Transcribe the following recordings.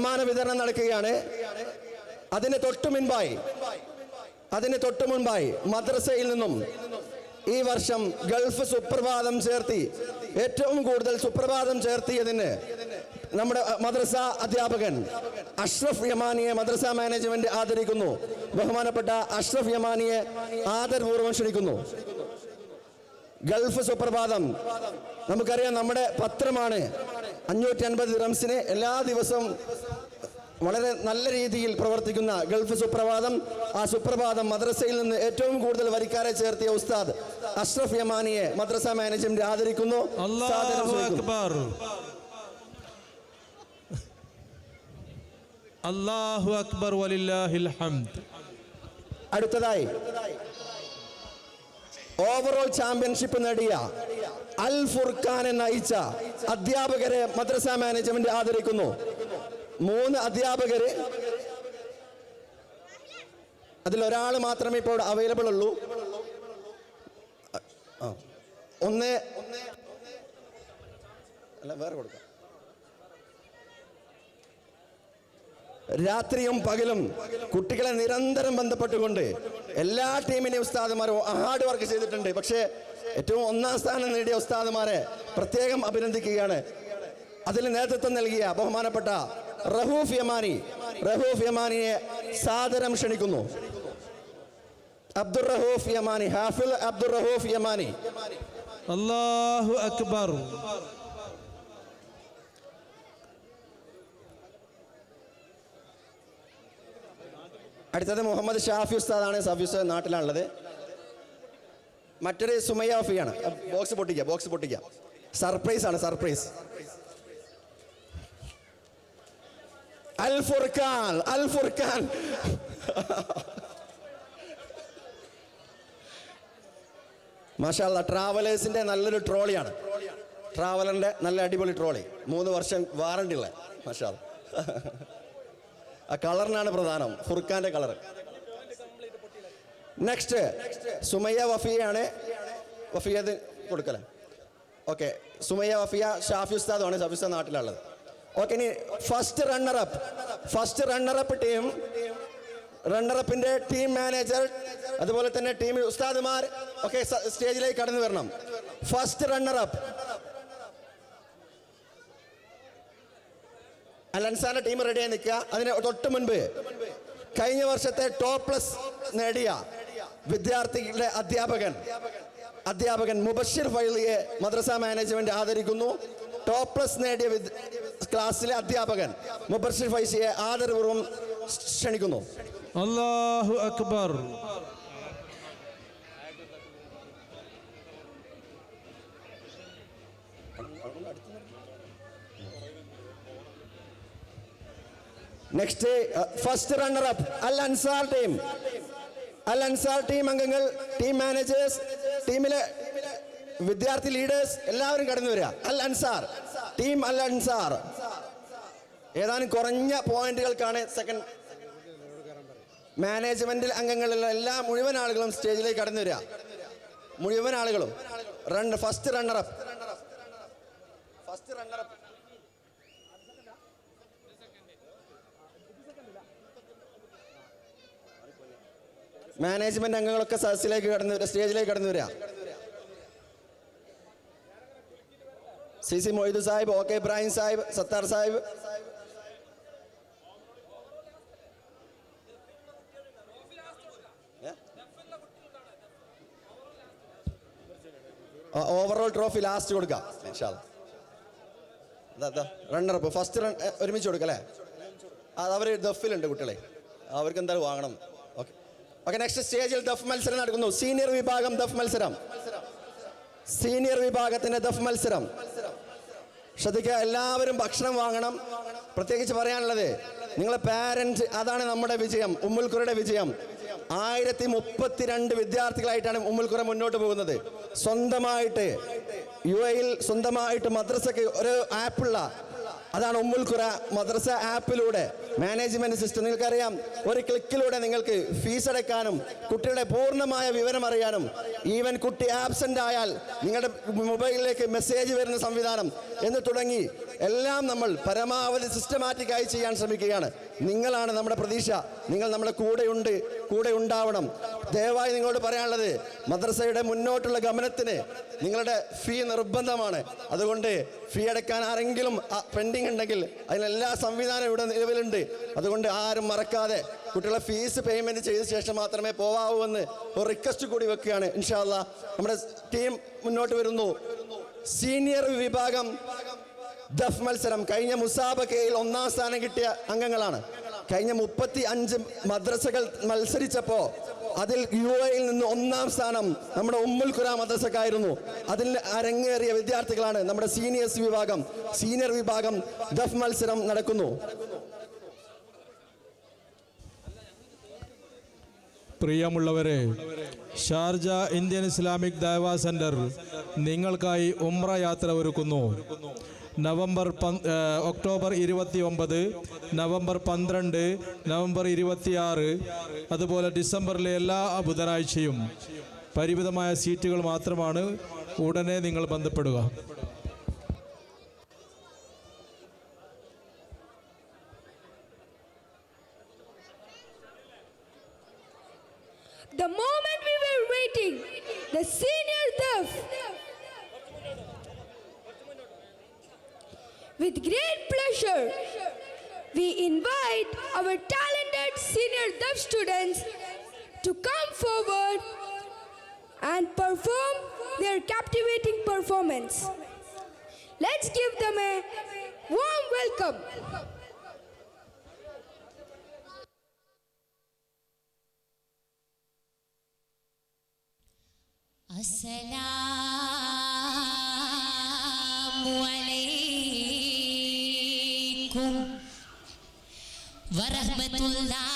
സമ്മാന വിതരണം നടക്കുകയാണ്. അതിന് തൊട്ടു മുൻപായി മദ്രസയിൽ നിന്നും ഈ വർഷം ഗൾഫ് സുപ്രഭാതം ചേർത്തി ഏറ്റവും കൂടുതൽ സുപ്രഭാതം ചേർത്തിയതിന് നമ്മുടെ മദ്രസ അധ്യാപകൻ അഷ്റഫ് യമാനിയെ മദ്രസ മാനേജ്മെന്റ് ആദരിക്കുന്നു. ബഹുമാനപ്പെട്ട അഷ്റഫ് യമാനിയെ ആദരപൂർവ്വം ക്ഷണിക്കുന്നു. ഗൾഫ് സുപ്രഭാതം നമുക്കറിയാം, നമ്മുടെ പത്രമാണ്. 550 ദിർഹംസിന് എല്ലാ ദിവസവും വളരെ നല്ല രീതിയിൽ പ്രവർത്തിക്കുന്ന ഗൾഫ് സുപ്രഭാതം. ആ സുപ്രഭാതം മദ്രസയിൽ നിന്ന് ഏറ്റവും കൂടുതൽ വരിക്കാരെ ചേർത്തിയ ഉസ്താദ് അഷ്റഫ് യമാനിയെ മദ്രസ മാനേജ്മെന്റ് ആദരിക്കുന്നു. അല്ലാഹു അക്ബർ, അല്ലാഹു അക്ബർ വലില്ലാഹിൽ ഹംദ്. അടുത്തതായി ഓവറോൾ ചാമ്പ്യൻഷിപ്പ് നേടിയ അൽ ഫുർഖാനെ നയിച്ച അധ്യാപകരെ മദ്രസ മാനേജ്മെന്റ് ആദരിക്കുന്നു. 3 അധ്യാപകര്, അതിലൊരാൾ മാത്രമേ ഇപ്പോൾ അവൈലബിൾ ഉള്ളൂ. വേറെ കൊടുക്കാം. രാത്രിയും പകലും കുട്ടികളെ നിരന്തരം ബന്ധപ്പെട്ടുകൊണ്ട് എല്ലാ ടീമിനെയും ഉസ്താദുമാരും ഹാർഡ് വർക്ക് ചെയ്തിട്ടുണ്ട്. പക്ഷേ ഏറ്റവും 1ാം സ്ഥാനം നേടിയ ഉസ്താദുമാരെ പ്രത്യേകം അഭിനന്ദിക്കുകയാണ്. അതിൽ നേതൃത്വം നൽകിയ ബഹുമാനപ്പെട്ട റഹൂഫ് യമാനിയെ സാദരം ക്ഷണിക്കുന്നു. അബ്ദുർ റഹൂഫ് യമാനി, ഹാഫിൽ അബ്ദുർ റഹൂഫ് യമാനി. അല്ലാഹു അക്ബർ. അടുത്തത് മുഹമ്മദ് ഷാഫി ഉസ്താദാണ്. ഷാഫി ഉസ്താദ് നാട്ടിലാണുള്ളത്. മറ്റൊരു സുമയ്യ വഫിയാണ്. ബോക്സ് പൊട്ടിക്കുക. സർപ്രൈസ് ആണ്, സർപ്രൈസ്. അൽ ഫുർഖാൻ മാഷാ അല്ലാഹ്. ട്രാവലേഴ്സിന്റെ നല്ലൊരു ട്രോളിയാണ്. ട്രാവലറിന്റെ നല്ല അടിപൊളി ട്രോളി, 3 വർഷം വാറണ്ടി ഉള്ള. മാഷാ അല്ലാഹ്. ആ കളറിനാണ് പ്രധാനം, ഫുർഖാന്റെ കളർ. നെക്സ്റ്റ് സുമയ്യ വഫിയാണ്. വഫിയത് കൊടുക്കല. ഓക്കെ, സുമയ്യ വഫിയ ഷാഫി ഉസ്താദാണ്. ഷാഫി ഉസ്താദ് നാട്ടിലുള്ളത്. ഓക്കെ, ഇനി ഫസ്റ്റ് റണ്ണറപ്പ് ടീം, റണ്ണറപ്പിന്റെ ടീം മാനേജർ, അതുപോലെ തന്നെ ടീം ഉസ്താദുമാർ ഒക്കെ സ്റ്റേജിലേക്ക് കടന്നു വരണം. ഫസ്റ്റ് റണ്ണറപ്പ് അൽ അൻസാറിന്റെ ടീം റെഡിയായി നിൽക്കുക. അതിന് തൊട്ട് മുൻപ് കഴിഞ്ഞ വർഷത്തെ ടോപ്പ് പ്ലസ് നേടിയ വിദ്യാർത്ഥികളുടെ അധ്യാപകൻ മുബഷിർ ഫൈലിയെ മദ്രസ മാനേജ്മെന്റ് ആദരിക്കുന്നു. ടോപ്പ് പ്ലസ് നേടിയ ക്ലാസ്സിലെ അധ്യാപകൻ മുബഷിർ ഫൈസിയെ ആദരപൂർവ്വം ക്ഷണിക്കുന്നു. അല്ലാഹു അക്ബർ. നെക്സ്റ്റ് ഫസ്റ്റ് റണ്ണറപ്പ് അൽ അൻസാർ ടീം അംഗങ്ങൾ, ടീം മാനേജേഴ്സ്, ടീമിലെ വിദ്യാർത്ഥി ലീഡേഴ്സ് എല്ലാവരും കടന്നു വരിക. അൽ അൻസാർ ഏതാനും കുറഞ്ഞ പോയിന്റുകൾക്കാണ് സെക്കൻഡ്. മാനേജ്മെന്റിൽ അംഗങ്ങളുള്ള മുഴുവൻ ആളുകളും സ്റ്റേജിലേക്ക് കടന്നു വരിക. മുഴുവൻ ആളുകളും. ഫസ്റ്റ് റണ്ണറപ്പ് മാനേജ്മെന്റ് അംഗങ്ങളൊക്കെ സ്റ്റേജിലേക്ക് കടന്നു വരിക. C Moidu Sahib, OK Ibrahim Sahib, Sattar Sahib. Overall trophy last കൊടുക്കാം. റണ്ണറപ്പ് ഫസ്റ്റ് ഒരുമിച്ച് കൊടുക്കല്ലേ? അത് അവർ ദഫിലുണ്ട് കുട്ടികളെ, അവർക്ക് എന്തായാലും വാങ്ങണം. ഓക്കെ, നെക്സ്റ്റ് സ്റ്റേജിൽ ദഫ് മത്സരം നടക്കുന്നു. സീനിയർ വിഭാഗത്തിന്റെ ദഫ് മത്സരം. ശ്രദ്ധിക്കുക, എല്ലാവരും ഭക്ഷണം വാങ്ങണം. പ്രത്യേകിച്ച് പറയാനുള്ളത്, നിങ്ങളെ പാരന്റ്, അതാണ് നമ്മുടെ വിജയം, ഉമ്മുൽ ഖുറയുടെ വിജയം. 1032 വിദ്യാർത്ഥികളായിട്ടാണ് ഉമ്മുൽ ഖുറ മുന്നോട്ട് പോകുന്നത്. സ്വന്തമായിട്ട് UAE സ്വന്തമായിട്ട് മദ്രസയ്ക്ക് ഒരു ആപ്പുള്ള, അതാണ് ഉമ്മുൽ ഖുറ മദ്രസ ആപ്പിലൂടെ മാനേജ്മെന്റ് സിസ്റ്റം നിങ്ങൾക്കറിയാം. ഒരു ക്ലിക്കിലൂടെ നിങ്ങൾക്ക് ഫീസ് അടയ്ക്കാനും കുട്ടിയുടെ പൂർണ്ണമായ വിവരം അറിയാനും, ഈവൻ കുട്ടി ആബ്സെന്റ് ആയാൽ നിങ്ങളുടെ മൊബൈലിലേക്ക് മെസ്സേജ് വരുന്ന സംവിധാനം എന്ന് തുടങ്ങി എല്ലാം നമ്മൾ പരമാവധി സിസ്റ്റമാറ്റിക്കായി ചെയ്യാൻ ശ്രമിക്കുകയാണ്. നിങ്ങളാണ് നമ്മുടെ പ്രതീക്ഷ. നിങ്ങൾ നമ്മുടെ കൂടെയുണ്ട്, കൂടെ ഉണ്ടാവണം. ദയവായി നിങ്ങളോട് പറയാനുള്ളത്, മദ്രസയുടെ മുന്നോട്ടുള്ള ഗമനത്തിന് നിങ്ങളുടെ ഫീ നിർബന്ധമാണ്. അതുകൊണ്ട് ഫീ അടയ്ക്കാൻ ആരെങ്കിലും പെൻഡിങ് ഉണ്ടെങ്കിൽ അതിനെല്ലാ സംവിധാനവും ഇവിടെ നിലവിലുണ്ട്. അതുകൊണ്ട് ആരും മറക്കാതെ കുട്ടികളെ ഫീസ് പേയ്മെൻറ്റ് ചെയ്ത ശേഷം മാത്രമേ പോവാവൂ എന്ന് ഒരു റിക്വസ്റ്റ് കൂടി വെക്കുകയാണ്. ഇൻഷാ അല്ലാഹ് നമ്മുടെ ടീം മുന്നോട്ട് വരുന്നു. സീനിയർ വിഭാഗം ദഫ് മത്സരം കഴിഞ്ഞ മുസാബക്കയിൽ 1ാം സ്ഥാനം കിട്ടിയ അംഗങ്ങളാണ്. കഴിഞ്ഞ 35 മദ്രസകൾ മത്സരിച്ചപ്പോൾ അതിൽ UAE-യിൽ നിന്ന് 1ാം സ്ഥാനം നമ്മുടെ ഉമ്മുൽ ഖുറ മദ്രസക്കായിരുന്നു. അതിൽ അരങ്ങേറിയ വിദ്യാർത്ഥികളാണ് നമ്മുടെ സീനിയർ വിഭാഗം ദഫ് മത്സരം നടക്കുന്നു. പ്രിയമുള്ളവരെ, ഷാർജ ഇന്ത്യൻ ഇസ്ലാമിക് ദഅവ സെന്റർ നിങ്ങൾക്കായി ഉംറ യാത്ര ഒരുക്കുന്നു. ഒക്ടോബർ 29, നവംബർ 12, നവംബർ 26, അതുപോലെ ഡിസംബറിലെ എല്ലാ ബുധനാഴ്ചയും. പരിമിതമായ സീറ്റുകൾ മാത്രമാണ്. ഉടനെ നിങ്ങൾ ബന്ധപ്പെടുക. The moment we were waiting, the senior Daf. With great pleasure, we invite our talented senior Daf students to come forward and perform their captivating performance. Let's give them a warm welcome. Assalamualaikum warahmatullahi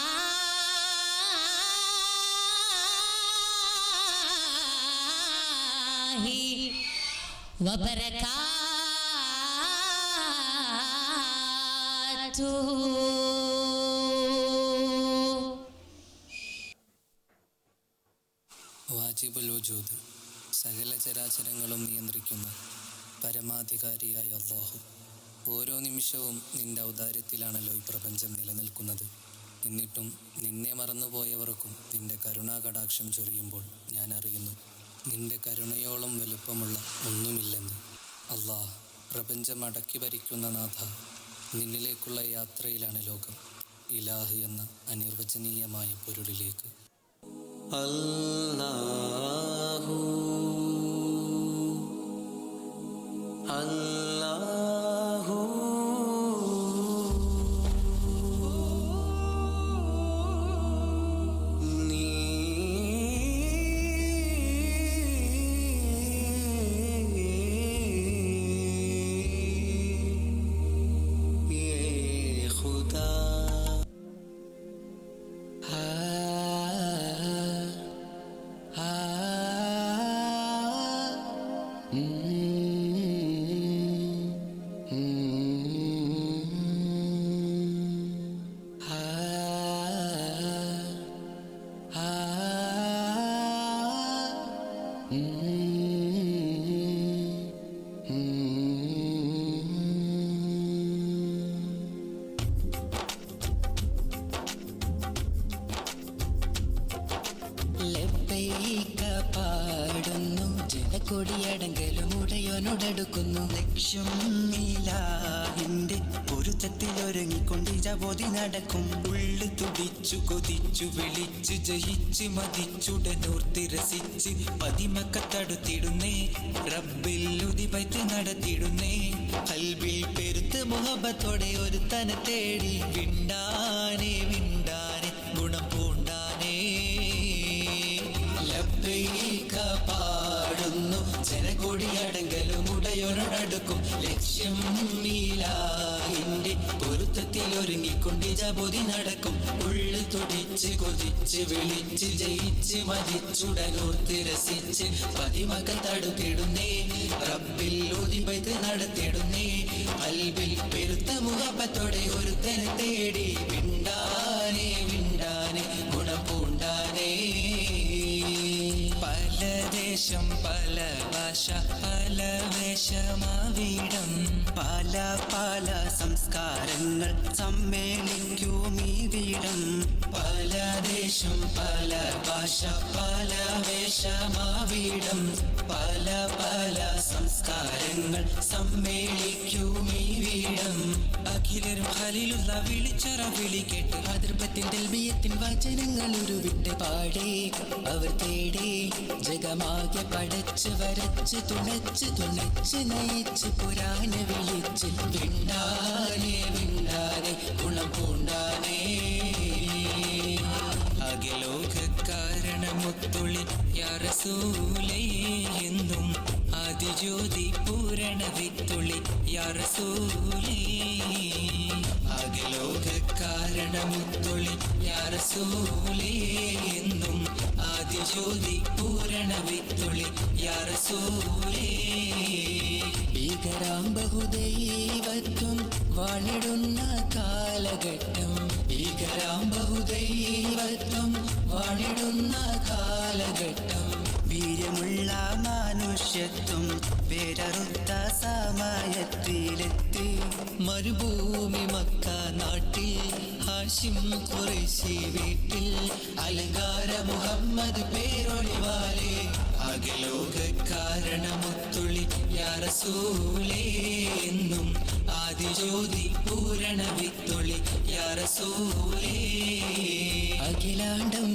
wabarakatuh. വാജിബുൽ വജൂദ്, സകല ചരാചരങ്ങളും നിയന്ത്രിക്കുന്ന പരമാധികാരിയായ അല്ലാഹു, ഓരോ നിമിഷവും നിന്റെ ഔദാര്യത്തിലാണല്ലോ ഈ പ്രപഞ്ചം നിലനിൽക്കുന്നത്. എന്നിട്ടും നിന്നെ മറന്നുപോയവർക്കും നിന്റെ കരുണാകടാക്ഷം ചൊരിയുമ്പോൾ ഞാൻ അറിയുന്നു, നിന്റെ കരുണയോളം വലുപ്പമുള്ള ഒന്നുമില്ലെന്ന്. അല്ലാഹ്, പ്രപഞ്ചം അടക്കി ഭരിക്കുന്ന നാഥ, നിന്നിലേക്കുള്ള യാത്രയിലാണ് ലോകം. ഇലാഹ് എന്ന അനിർവചനീയമായ പൊരുളിലേക്ക്. അല്ലാഹു അല്ലാഹു നീ ഖുദാ പാടുന്നു ജനക്കൊടിയടങ്കലും ഉടയോനോടടുക്കുന്നു. ലക്ഷ്യം നീലാഹിന്റെ പൊരുത്തത്തിലൊരുങ്ങിക്കൊണ്ട് ജപോതി നടക്കും. ഉള്ളു തുടിച്ചു കൊതിച്ചു വിളിച്ചു ജയിച്ച് മതിച്ചുടനോർത്തിരസിച്ച് പതിമക്കത്തടുത്തിടുന്നേ. റബ്ബിൽ ഉദിപൈത്ത് നടത്തിടുന്നേ. കൽബിൽ പെരുത്ത് മുഹബത്തോടെ ഒരു തന തേടി വിണ്ടാനെ വിണ്ടാനെ ഗുണം പൂണ്ടാനേ. ലബ്ബൈക പാടുന്നു ജനകൊടിയടങ്കലും ഉടയോനോടടുക്കും. ലക്ഷ്യം നീലാഹിന്റെ പൊരുത്തത്തിലൊരുങ്ങിക്കൊണ്ട് ജപോതി നടക്കും. ഉള്ളു തുടിച്ച് കൊതിച്ച് വിളിച്ച് ജയിച്ച് മതിച്ചുടനോർത്ത് രസിച്ച് പതിമകൾ തടുത്തിടുന്നേ. റബ്ബിൽ ഉദിപൈത്ത് നടത്തിടുന്നേ. കൽബിൽ പെരുത്ത മുഹബത്തോടെ ഒരുത്തനെ തേടി ദേശം പല ഭാഷ പല വേഷമാവിടം പല പല സംസ്കാരങ്ങൾ സമ്മേളിക്കും ഈ വീടം പല ദേശം പല ഭാഷ പല വേഷമാവിടം പല പല സംസ്കാരങ്ങൾ സമ്മേളിക്കും ഈ വീടം അഖിലരും ഖലീലുള്ള വിളിച്ചറ വിളി കേട്ട് അതിർപ്പത്തിൻ തെൽബിയത്തിൻ വചനങ്ങൾ ഉരുവിട്ട് പാടി അവർ തേടി ജഗമാകെ പടച്ച് വരച്ച് തുണച്ച് നയിച്ച് പുരാന വിളിച്ച് വിണ്ടാനെ വിണ്ടാനെ ഗുണം പൂണ്ടാനേ അഖിലോകാരണമൊത്തുള്ളി യാ റസൂലേ എന്നും ആദിജ്യോതി പൂരണ വിത്തുള്ളി യാ റസൂലേ അഖിലോകാരണമൊത്തുള്ളി യാ റസൂലേ എന്നും ആദിജ്യോതി പൂരണ വിത്തുള്ളി യാ റസൂലേ ഭീകരാം ബഹുദൈവത്വം വാണിടുന്ന കാലഘട്ടം ഭീകരാം ബഹുദൈവത്വം വാണിടുന്ന കാലഘട്ടം വീര്യമുള്ള മനുഷ്യത്വം വേരറുത്ത സമയത്തിലെത്തി മരുഭൂമി മക്ക നാട്ടിൽ ഹാഷിം ഖുറൈശി വീട്ടിൽ അലങ്കാര മുഹമ്മദ് പേരൊളിവാലേ അഖിലോകാരണമൊത്തുള്ളി യാ റസൂലേ എന്നും ആദിജ്യോതി പൂരണ വിത്തുള്ളി യാ റസൂലേ അഖിലാണ്ടം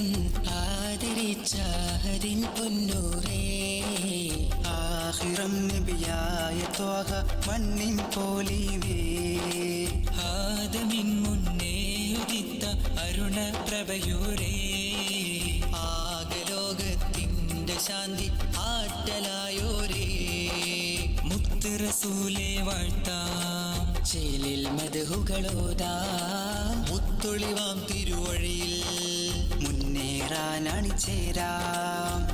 ആദരിച്ച അതിൻ പൊന്നൂരേ ആഖിറം നബിയായ ത്വാഹ മണ്ണിൻ പോലിവേ ആദമിൻ മുന്നേ ഉദിത്ത അരുണ പ്രഭയൂരേ ആകലോകത്തിൻ്റെ ശാന്തി ആറ്റലായോരേ മുത്ത് റസൂലേ വാഴ്ത്താം ചേലിൽ മദ്ഹുകളോതാം മുത്തൊളിവാം തിരുവഴിയിൽ മുന്നേറാനണിചേരാം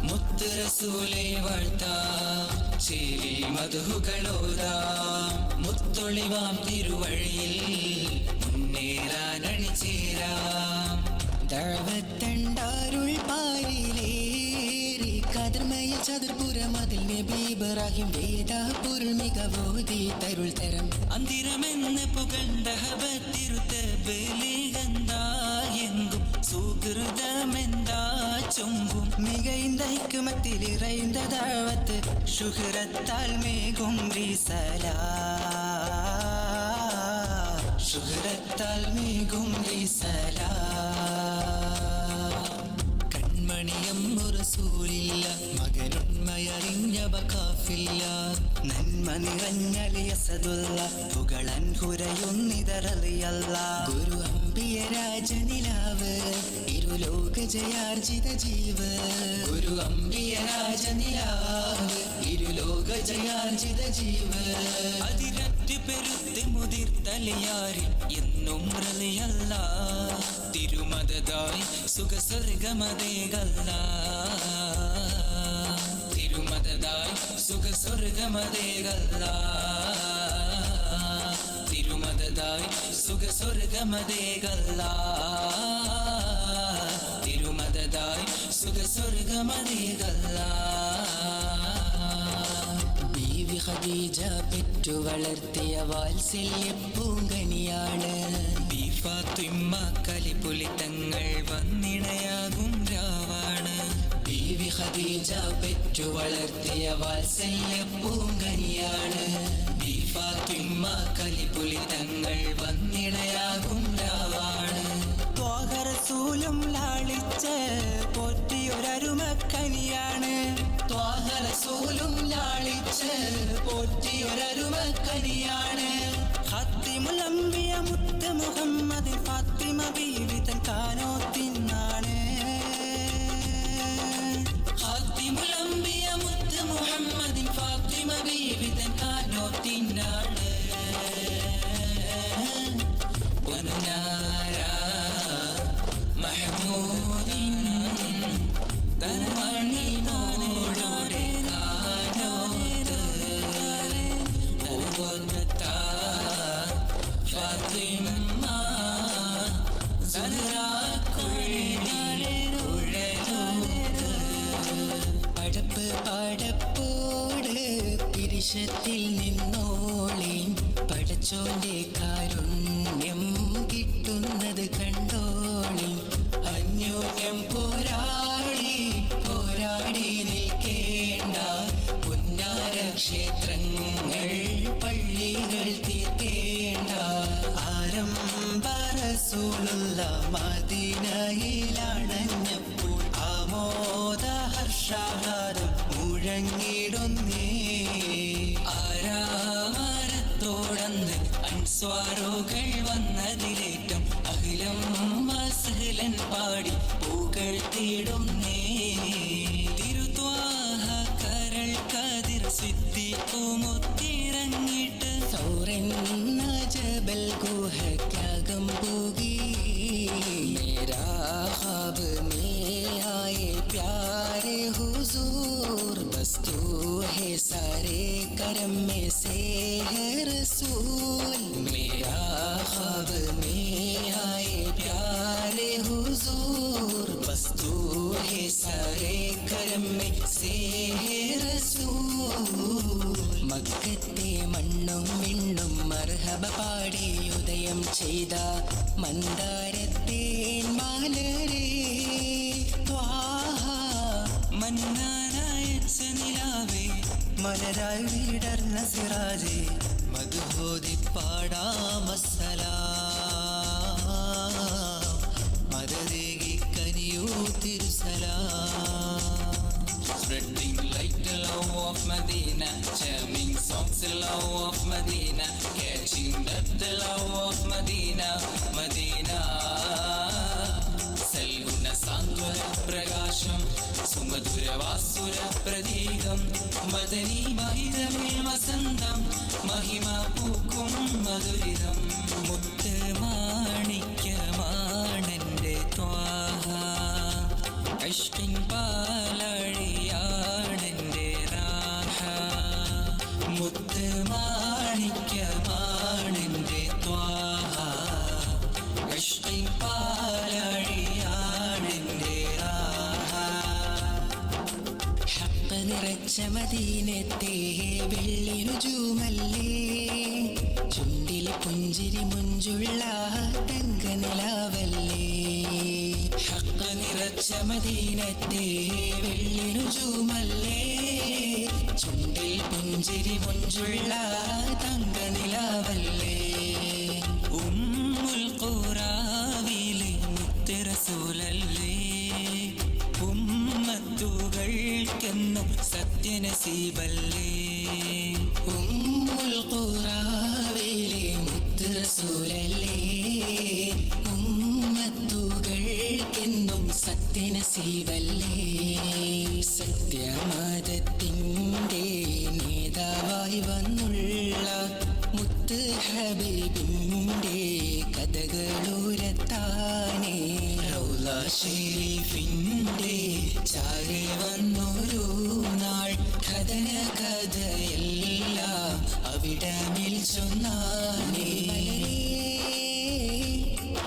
മുത്ത് റസൂലേ വാഴ്ത്താം ചേലിൽ മദ്ഹുകളോതാം മുത്തൊളിവാം തിരുവഴിയിൽ മുന്നേറാനണിചേരാം ദഅവത്തണ്ടാരുൾ പാരിലേറി കതിർമയ ചതുർപുരം അതിൽ നബി ഇബ്രാഹിം വേദ പൊരുൾ മികവോതി തരുൾ തരം അന്തിരമെന്ന് പുകണ്ട ഹബത്തിരുത്തബലികന്താ എങ്കും സുഹൃതമെന്താ ചൊങ്കും മികൈന്ത ഹിക്കുമത്തിലിറൈന്ത ദഅവത്ത് ശുഹ്റത്താൽ മേഘും റിസലാ ശുഹ്റത്താൽ മേഘും റിസലാ കൺമണിയം റസൂലില്ല മകനുണ്മയറിഞ്ഞവ കാഫില്ല നന്മ നിറഞ്ഞലിയസദുള്ള പുകളൻ ഹുരയൊന്നിതറിയല്ല ഗുരു അമ്പിയ രാജനിലാവ് ഇരുലോക ജയാർജിത ജീവ് ഗുരു അമ്പിയ രാജനിലാവ് ഇരുലോക ജയാർജിത ജീവ് അതിരറ്റ് പെരുത്ത് മുതിർത്തലയാരിൽ എന്നും റളിയല്ല തിരുമദതായി സുഖസ്വർഗമതേകല്ല തിരുമദതായി സുഖസ്വർഗമതേകല്ല തിരുമദതായി സുഖസ്വർഗമതേകല്ല തിരുമദതായി സുഖസ്വർഗമതേകല്ല ബീവി ഖദീജ പെറ്റു വളർത്തിയ വാത്സല്യ പൂങ്കനിയാണ് ഫാത്തിമ കലിപുലിത്തങ്ങൾ വന്നിണയാകും രാവാണ് ബീവി ഖദീജ പെറ്റു വളർത്തിയ വാത്സല്യ പൂങ്കനിയാണ് ഫാത്തിമ കലിപുലിത്തങ്ങൾ വന്നിണയാകും രാവാണ് ത്വാഹ റസൂലും ലാളിച്ച് പോറ്റിയൊരരുമക്കനിയാണ് ത്വാഹ റസൂലും ലാളിച്ച് പോറ്റിയൊരരുമക്കനിയാണ് ഖാത്തിമുൽ അംബിയ മുത്ത് മുഹമ്മദ് ഫാത്തിമ ബീവി തൻ കാനോത്തിനാണ് ഖാത്തിമുൽ അംബിയ മുത്ത് മുഹമ്മദ് ഫാത്തിമ ബീവി തൻ കാനോത്തിനാണ് വനാര മഹ്മൂദിൻ തനമണി മോടോടെ കാനോത്ത് ഓവത്താ ഫാത്തിമ സദറാ കുഴലൂത്ത് പടപ്പ് പാടി ഉച്ചത്തിൽ നിന്നോളി പടച്ചോന്റെ കാരുണ്യം കിട്ടുന്നത് കണ്ടോളി അന്യോന്യം പോരാടി പോരാടി നിൽക്കേണ്ട പുന്നാര ക്ഷേത്രങ്ങൾ പള്ളികൾ തീർക്കേണ്ട ആരംഭ റസൂലുള്ള മദീനയിലണഞ്ഞപ്പോൾ ആമോദ ഹർഷാദം മുഴങ്ങിടുന്നേ ആരാമരത്തോടന്ന് അൻസ്വാറുകൾ വന്നതിലേറ്റം അഖിലം വസഹലൻ പാടി പൂകൾ തേടുന്നേ തിരുത്വാഹ കരൾ കതിർ സിദ്ധിക്കുമുത്തിറങ്ങിട്ട് സൗറന്ന ജബൽ ഗുഹയ്ക്കകം പോകി മേരാ ഖ്വാബ് മേ ആയേ പ്യാരെ हुजूर बस तू है सारे करम में से है रसूल मेरा ख्वाब में आए प्यारे हुजूर बस तू है सारे करम में से है रसूल മക്കത്തെ മണ്ണും വിണ്ണും മർഹബ പാടി ഉദയം ചെയ്ത മന്ദാരത്തേൻ മാലരേ ത്വാഹ മന്നാനായ നിലാവേ മലരായി വിടർന്ന സിറാജേ മധുഹോദി പാടാമസ്സലാം മദദേകി കനിയൂ തിരുസലാം Spreading like the love of Medina, jamming songs the love of Medina, catching that the love of Medina, Medina. Salguna Sandwara Pragasham, Sumadura Vasura Pradigam, Madani Mahidamil Masandam, Mahima Pukum Maduridam, Muttamanikyamanande Twaha. അഷ്കിൻ പാലഴിയാണെൻ്റെ രാഹ മുത്ത് മാണിക്യമാണെൻ്റെ Thwaha Ashkin പാലഴിയാണെൻ്റെ രാഹ ഹഖ് നിറച്ച മദീനത്തെ വെള്ളി നുജൂമല്ലേ ചുണ്ടിൽ പുഞ്ചിരി മുഞ്ചുള്ള തങ്ക നിലാവല്ലേ ഹഖ് നിറച്ച മദീനത്തെ വെള്ളി നുജൂമല്ലേ ചുണ്ടിൽ പുഞ്ചിരി മുഞ്ചുള്ള തങ്ക നിലാവല്ലേ ഉമ്മുൽ ഖുറാവിലെ മുത്ത് റസൂലല്ലേ ഉമ്മത്തുകൾക്കെന്നും സത്യനസീബല്ലേ ഉമ്മുൽ ഖുറാവിലെ മുത്ത് റസൂലല്ലേ ഉമ്മത്തുകൾക്കെന്നും സത്യനസീബല്ലേ സത്യമതത്തിൻ്റെ നേതാവായി വന്നുള്ള മുത്ത് ഹബീബിൻ്റെ കഥകളൂരത്താനേ റൗള ഷരീഫിൻ്റെ ചാരെ വന്നൊരു നാൾ കഥന കഥയെല്ലാം അവിടമിൽ ചൊന്നാനേ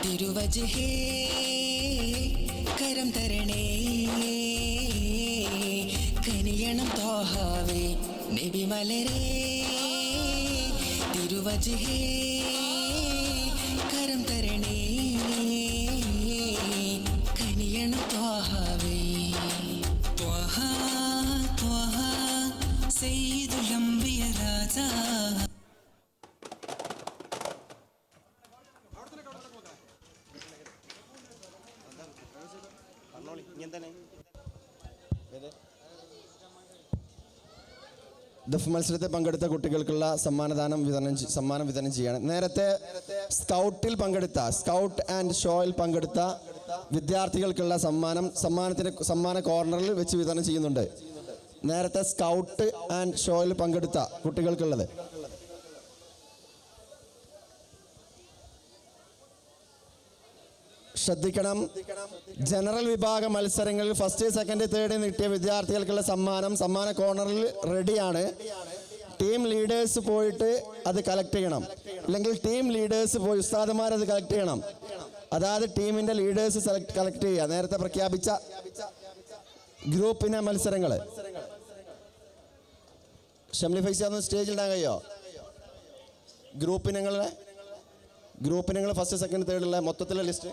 തിരുവജഹേ കരം തരണേ കനിയണം തോഹാവേ നബി മലരേ തിരുവജഹേ കരം തരണേ കനിയണം തോഹാവേ ത്വഹ ത്വഹ സയ്യിദുൽ അംബിയ രാജാ ദഫ് മത്സരത്തിൽ പങ്കെടുത്ത കുട്ടികൾക്കുള്ള സമ്മാനം വിതരണം ചെയ്യാണ്. നേരത്തെ സ്കൗട്ടിൽ പങ്കെടുത്ത സ്കൗട്ട് ആൻഡ് ഷോയിൽ പങ്കെടുത്ത വിദ്യാർത്ഥികൾക്കുള്ള സമ്മാന കോർണറിൽ വെച്ച് വിതരണം ചെയ്യുന്നുണ്ട്. നേരത്തെ സ്കൗട്ട് ആൻഡ് ഷോയിൽ പങ്കെടുത്ത കുട്ടികൾക്കുള്ളത് ശ്രദ്ധിക്കണം. ജനറൽ വിഭാഗ മത്സരങ്ങളിൽ ഫസ്റ്റ് സെക്കൻഡ് തേർഡ് കിട്ടിയ വിദ്യാർത്ഥികൾക്കുള്ള സമ്മാന കോർണറിൽ റെഡിയാണ്. ടീം ലീഡേഴ്സ് പോയിട്ട് അത് കളക്ട് ചെയ്യണം. അല്ലെങ്കിൽ ടീം ലീഡേഴ്സ് പോയി ഉസ്താദുമാരത് കളക്ട് ചെയ്യണം. അതായത് ടീമിൻ്റെ ലീഡേഴ്സ് കളക്ട് ചെയ്യുക. നേരത്തെ പ്രഖ്യാപിച്ച ഗ്രൂപ്പിനെ മത്സരങ്ങൾ ഷംലി ഫൈസി അന്ന് സ്റ്റേജിൽ ഇടാൻ കഴിയോ? ഗ്രൂപ്പിനങ്ങൾ ഫസ്റ്റ് സെക്കൻഡ് തേർഡുള്ള മൊത്തത്തിലുള്ള ലിസ്റ്റ്,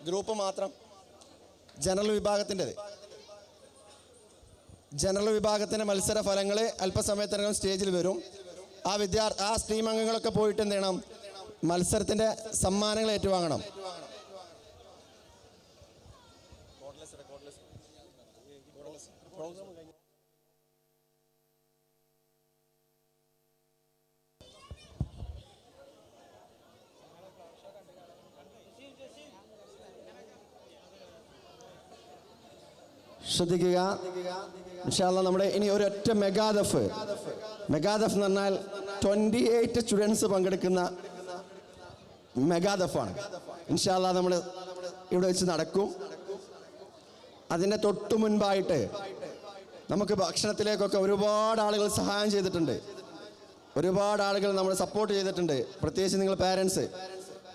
ഗ്രൂപ്പ് മാത്രം. ജനറൽ വിഭാഗത്തിൻ്റെ മത്സര ഫലങ്ങൾ അല്പസമയത്തിനകം സ്റ്റേജിൽ വരും. ആ ടീം അംഗങ്ങളൊക്കെ പോയിട്ട് എന്ത് ചെയ്യണം? മത്സരത്തിൻ്റെ സമ്മാനങ്ങൾ ഏറ്റുവാങ്ങണം. ശ്രദ്ധിക്കുക. ഇൻഷാ അല്ലാഹ് നമ്മുടെ ഇനി ഒരൊറ്റ മെഗാദഫ് എന്ന് പറഞ്ഞാൽ 28 സ്റ്റുഡൻസ് പങ്കെടുക്കുന്ന മെഗാദഫാണ്. ഇൻഷാ അല്ലാഹ് നമ്മൾ ഇവിടെ വെച്ച് നടക്കും. അതിൻ്റെ തൊട്ടു മുൻപായിട്ട് നമുക്ക് ഭക്ഷണത്തിലേക്കൊക്കെ ഒരുപാട് ആളുകൾ സഹായം ചെയ്തിട്ടുണ്ട്, ഒരുപാട് ആളുകൾ നമ്മളെ സപ്പോർട്ട് ചെയ്തിട്ടുണ്ട്. പ്രത്യേകിച്ച് നിങ്ങൾ പാരൻസ്,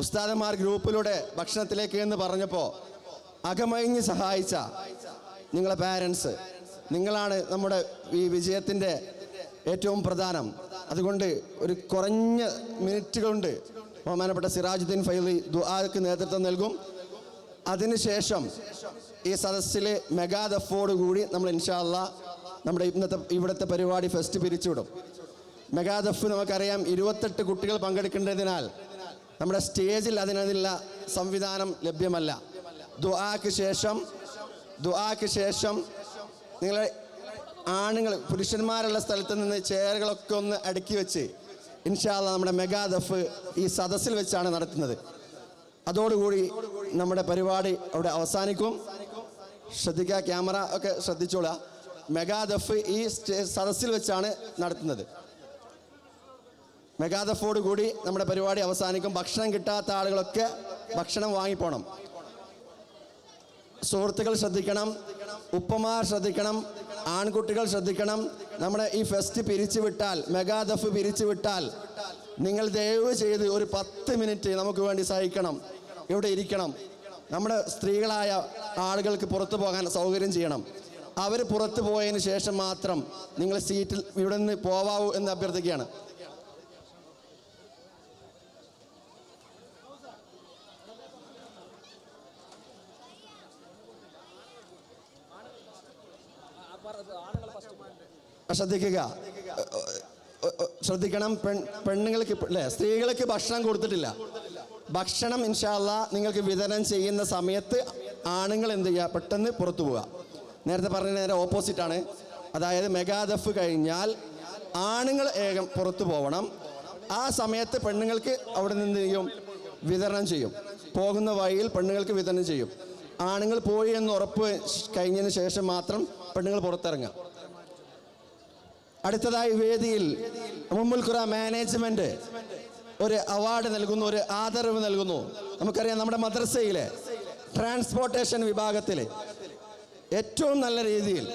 ഉസ്താദന്മാർ ഗ്രൂപ്പിലൂടെ ഭക്ഷണത്തിലേക്ക് എന്ന് പറഞ്ഞപ്പോൾ അകമഴിഞ്ഞ് സഹായിച്ച നിങ്ങളെ പാരൻസ്, നിങ്ങളാണ് നമ്മുടെ ഈ വിജയത്തിൻ്റെ ഏറ്റവും പ്രധാനം. അതുകൊണ്ട് ഒരു കുറഞ്ഞ മിനിറ്റുകൾ കൊണ്ട് ബഹുമാനപ്പെട്ട സിറാജുദ്ദീൻ ഫൈലി ദുആക്ക് നേതൃത്വം നൽകും. അതിനുശേഷം ഈ സദസ്സിലെ മെഗാദഫോട് കൂടി നമ്മൾ ഇൻഷാ അല്ലാഹ് നമ്മുടെ ഇവിടുത്തെ പരിപാടി ഫസ്റ്റ് പിരിച്ചുവിടും. മെഗാദഫ് നമുക്കറിയാം 28 കുട്ടികൾ പങ്കെടുക്കേണ്ടതിനാൽ നമ്മുടെ സ്റ്റേജിൽ അതിനുള്ള സംവിധാനം ലഭ്യമല്ല. ദുആക്ക് ശേഷം നിങ്ങളെ ആണുങ്ങൾ പുരുഷന്മാരുള്ള സ്ഥലത്ത് നിന്ന് ചെയറുകളൊക്കെ ഒന്ന് അടുക്കി വെച്ച് ഇൻഷാ അല്ലാഹ് നമ്മുടെ മെഗാദഫ് ഈ സദസ്സിൽ വെച്ചാണ് നടത്തുന്നത്. അതോടുകൂടി നമ്മുടെ പരിപാടി അവിടെ അവസാനിക്കും. ശ്രദ്ധിക്കുക, ക്യാമറ ഒക്കെ ശ്രദ്ധിച്ചോളുക. മെഗാദഫ് ഈ സദസ്സിൽ വെച്ചാണ് നടത്തുന്നത്. മെഗാദഫോട് കൂടി നമ്മുടെ പരിപാടി അവസാനിക്കും. ഭക്ഷണം കിട്ടാത്ത ആളുകളൊക്കെ ഭക്ഷണം വാങ്ങിപ്പോണം. സുഹൃത്തുക്കൾ ശ്രദ്ധിക്കണം, ഉപ്പമാർ ശ്രദ്ധിക്കണം, ആൺകുട്ടികൾ ശ്രദ്ധിക്കണം. നമ്മുടെ ഈ ഫെസ്റ്റ് പിരിച്ചുവിട്ടാൽ, മെഗാദഫ് പിരിച്ചുവിട്ടാൽ നിങ്ങൾ ദയവ് ചെയ്ത് ഒരു 10 മിനിറ്റ് നമുക്ക് വേണ്ടി സഹിക്കണം, ഇവിടെ ഇരിക്കണം. നമ്മുടെ സ്ത്രീകളായ ആളുകൾക്ക് പുറത്തു പോകാൻ സൗകര്യം ചെയ്യണം. അവർ പുറത്തു പോയതിന് ശേഷം മാത്രം നിങ്ങൾ സീറ്റിൽ ഇവിടെ നിന്ന് പോവാവൂ എന്ന് അഭ്യർത്ഥിക്കുകയാണ്. ശ്രദ്ധിക്കണം, പെണ്ണുങ്ങൾക്ക് അല്ലേ, സ്ത്രീകൾക്ക് ഭക്ഷണം കൊടുത്തിട്ടില്ല. ഭക്ഷണം ഇൻഷാ അല്ലാഹ് നിങ്ങൾക്ക് വിതരണം ചെയ്യുന്ന സമയത്ത് ആണുങ്ങൾ എന്ത് ചെയ്യുക, പെട്ടെന്ന് പുറത്തു പോവുക. നേരത്തെ പറഞ്ഞ നേരെ ഓപ്പോസിറ്റാണ്. അതായത് മെഗാദഫ് കഴിഞ്ഞാൽ ആണുങ്ങൾ പുറത്തു പോകണം. ആ സമയത്ത് പെണ്ണുങ്ങൾക്ക് അവിടെ നിന്ന് ചെയ്യും, വിതരണം ചെയ്യും. പോകുന്ന വഴിയിൽ പെണ്ണുങ്ങൾക്ക് വിതരണം ചെയ്യും. ആണുങ്ങൾ പോയി എന്ന് ഉറപ്പ് കഴിഞ്ഞതിന് ശേഷം മാത്രം പെണ്ണുങ്ങൾ പുറത്തിറങ്ങുക. അടുത്തതായി വേദിയിൽ ഉമ്മുൽ ഖുറ മാനേജ്മെന്റ് ഒരു അവാർഡ് നൽകുന്നു, ഒരു ആദരവ് നൽകുന്നു. നമുക്കറിയാം നമ്മുടെ മദ്രസയിലെ ട്രാൻസ്പോർട്ടേഷൻ വിഭാഗത്തിൽ ഏറ്റവും നല്ല രീതിയിൽ,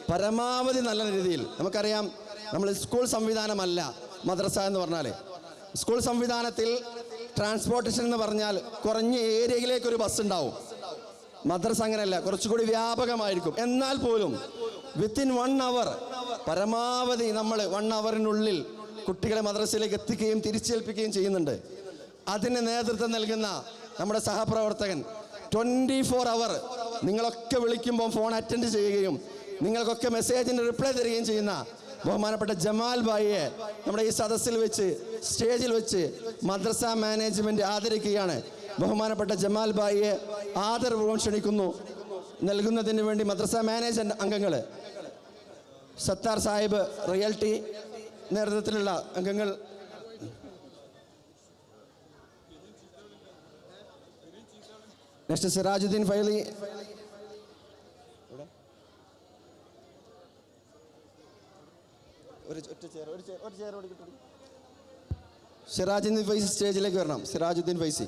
പരമാവധി നല്ല രീതിയിൽ, നമുക്കറിയാം നമ്മൾ സ്കൂൾ സംവിധാനമല്ല മദ്രസ എന്ന് പറഞ്ഞാൽ. സ്കൂൾ സംവിധാനത്തിൽ ട്രാൻസ്പോർട്ടേഷൻ എന്ന് പറഞ്ഞാൽ കുറഞ്ഞ ഏരിയയിലേക്കൊരു ബസ് ഉണ്ടാവും. മദ്രസ അങ്ങനെയല്ല, കുറച്ചുകൂടി വ്യാപകമായിരിക്കും. എന്നാൽ പോലും വിത്തിൻ 1 അവർ പരമാവധി നമ്മൾ 1 അവറിനുള്ളിൽ കുട്ടികളെ മദ്രസയിലേക്ക് എത്തിക്കുകയും തിരിച്ചേൽപ്പിക്കുകയും ചെയ്യുന്നുണ്ട്. അതിന് നേതൃത്വം നൽകുന്ന നമ്മുടെ സഹപ്രവർത്തകൻ 24 അവർ നിങ്ങളൊക്കെ വിളിക്കുമ്പോൾ ഫോൺ അറ്റൻഡ് ചെയ്യുകയും നിങ്ങൾക്കൊക്കെ മെസ്സേജിന് റിപ്ലൈ തരികയും ചെയ്യുന്ന ബഹുമാനപ്പെട്ട ജമാൽ ഭായിയെ നമ്മുടെ ഈ സദസ്സിൽ വെച്ച്, സ്റ്റേജിൽ വെച്ച് മദ്രസ മാനേജ്മെൻറ്റ് ആദരിക്കുകയാണ്. ബഹുമാനപ്പെട്ട ജമാൽ ഭായിയെ ആദരപൂർവ്വം ക്ഷണിക്കുന്നു. നൽകുന്നതിന് വേണ്ടി മദ്രസ മാനേജ്മെൻറ്റ് അംഗങ്ങൾ, സത്താർ സാഹിബ്, റിയൽറ്റി നേതൃത്വത്തിലുള്ള അംഗങ്ങൾ, നെക്സ്റ്റ് സിറാജുദ്ദീൻ ഫൈലി, സിറാജുദ്ദീൻ ഫൈസി സ്റ്റേജിലേക്ക് വരണം. സിറാജുദ്ദീൻ ഫൈസി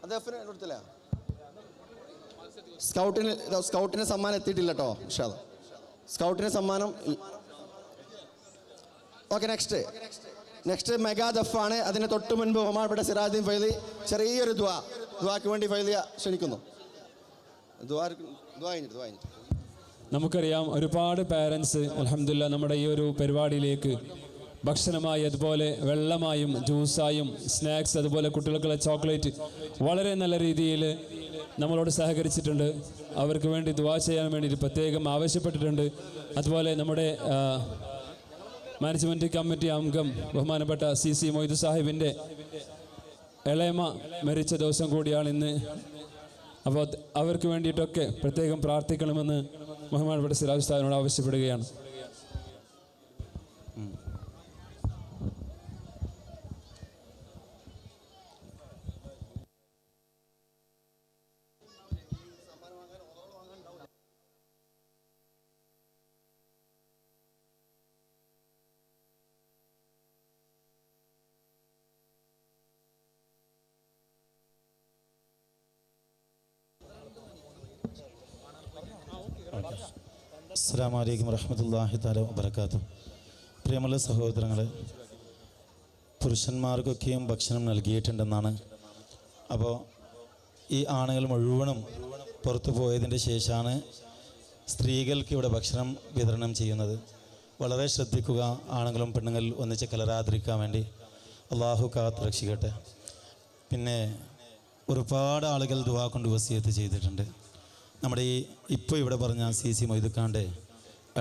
അത് കൊടുത്തില്ല. സ്കൗട്ടിന് സമ്മാനം എത്തിയിട്ടില്ല കേട്ടോ. സ്കൗട്ടിന് സമ്മാനം. ഓക്കെ, നെക്സ്റ്റ് മെഗാ ദഫാണ്. അതിന് തൊട്ട് മുൻപ് ബഹുമാനപ്പെട്ട സിറാജുദ്ദീൻ ഫൈലി ചെറിയൊരു ദ്വാക്ക് വേണ്ടി ഫൈലിയ ക്ഷണിക്കുന്നു. നമുക്കറിയാം ഒരുപാട് പാരൻസ് അൽഹംദുലില്ലാ നമ്മുടെ ഈ ഒരു പരിപാടിയിലേക്ക് ഭക്ഷണമായി, അതുപോലെ വെള്ളമായും ജ്യൂസായും സ്നാക്സ്, അതുപോലെ കുട്ടികൾക്കുള്ള ചോക്ലേറ്റ് വളരെ നല്ല രീതിയിൽ നമ്മളോട് സഹകരിച്ചിട്ടുണ്ട്. അവർക്ക് വേണ്ടി ദുആ ചെയ്യാൻ വേണ്ടി പ്രത്യേകം ആവശ്യപ്പെട്ടിട്ടുണ്ട്. അതുപോലെ നമ്മുടെ മാനേജ്മെൻറ്റ് കമ്മിറ്റി അംഗം ബഹുമാനപ്പെട്ട CC മൊയ്തു സാഹിബിൻ്റെ ഇളയമ മരിച്ച ദിവസം കൂടിയാണ് ഇന്ന്. അപ്പോൾ അവർക്ക് വേണ്ടിയിട്ടൊക്കെ പ്രത്യേകം പ്രാർത്ഥിക്കണമെന്ന് ബഹുമാനപ്പെട്ട സിറാജ് ഉസ്താദിനോട് ആവശ്യപ്പെടുകയാണ്. അസ്സലാമു അലൈക്കും വറഹ്മത്തുള്ളാഹി തആല വബറകാതുഹു. പ്രിയമുള്ള സഹോദരങ്ങളെ, പുരുഷന്മാർക്കൊക്കെയും ഭക്ഷണം നൽകിയിട്ടുണ്ടെന്നാണ്. അപ്പോൾ ഈ ആണുങ്ങൾ മുഴുവനും പുറത്തു പോയതിൻ്റെ ശേഷമാണ് സ്ത്രീകൾക്ക് ഇവിടെ ഭക്ഷണം വിതരണം ചെയ്യുന്നത്. വളരെ ശ്രദ്ധിക്കുക, ആണുങ്ങളും പെണ്ണുങ്ങളും ഒന്നിച്ച് കലരാതിരിക്കാൻ വേണ്ടി. അള്ളാഹു കാത്ത് രക്ഷിക്കട്ടെ. പിന്നെ ഒരുപാട് ആളുകൾ ദുആ കൊണ്ട് വസിയത്ത് ചെയ്തിട്ടുണ്ട്. നമ്മുടെ ഇപ്പോൾ ഇവിടെ പറഞ്ഞ CC മൊയ്തുക്കാൻ്റെ